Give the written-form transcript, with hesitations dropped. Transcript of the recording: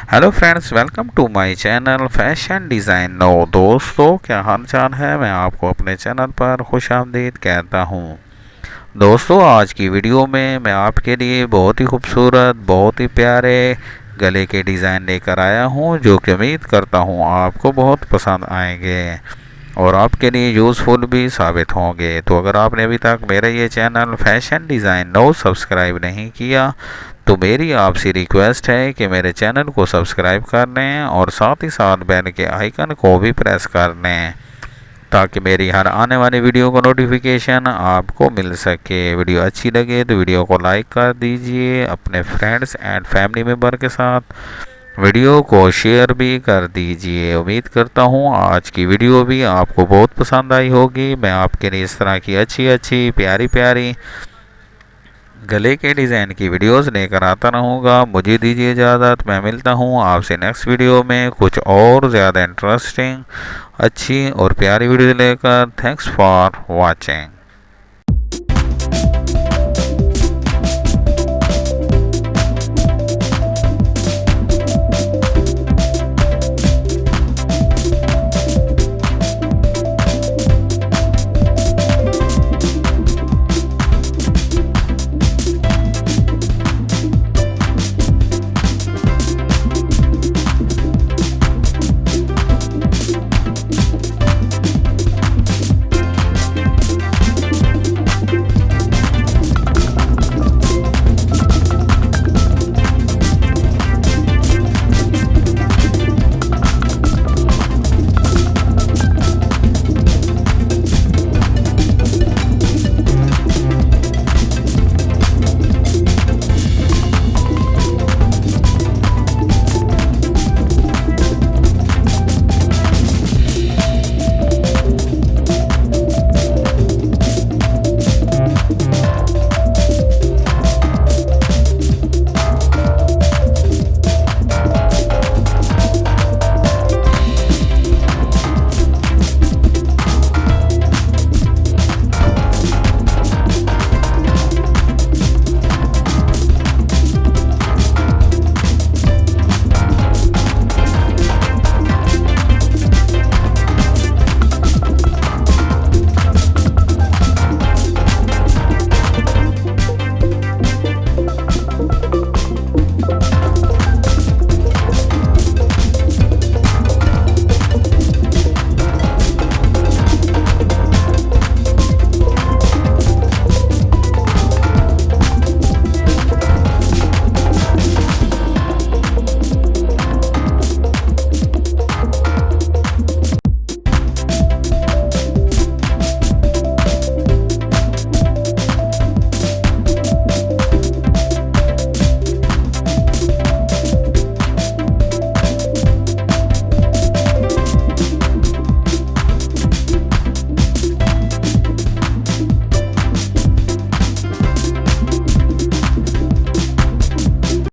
Hello friends, welcome to my channel fashion design know. दोस्तों, क्या हाल चाल है? मैं आपको अपने चैनल पर खुशामदीद कहता हूँ। दोस्तों, आज की वीडियो में मैं आपके लिए बहुत ही खूबसूरत, बहुत ही प्यारे गले के डिज़ाइन लेकर आया हूँ, जो कि उम्मीद करता हूँ आपको बहुत पसंद आएंगे और आपके लिए यूज़फुल भी साबित होंगे। तो अगर आपने अभी तक मेरा ये channel fashion design know subscribe नहीं किया, तो मेरी आपसे रिक्वेस्ट है कि मेरे चैनल को सब्सक्राइब कर लें और साथ ही साथ बेल के आइकन को भी प्रेस कर लें, ताकि मेरी हर आने वाली वीडियो का नोटिफिकेशन आपको मिल सके। वीडियो अच्छी लगे तो वीडियो को लाइक कर दीजिए, अपने फ्रेंड्स एंड फैमिली मेम्बर के साथ वीडियो को शेयर भी कर दीजिए। उम्मीद करता हूँ आज की वीडियो भी आपको बहुत पसंद आई होगी। मैं आपके लिए इस तरह की अच्छी अच्छी प्यारी प्यारी गले के डिज़ाइन की वीडियोस लेकर आता रहूँगा। मुझे दीजिए इजाज़त, मैं मिलता हूँ आपसे नेक्स्ट वीडियो में कुछ और ज़्यादा इंटरेस्टिंग, अच्छी और प्यारी वीडियो लेकर। Thanks for watching.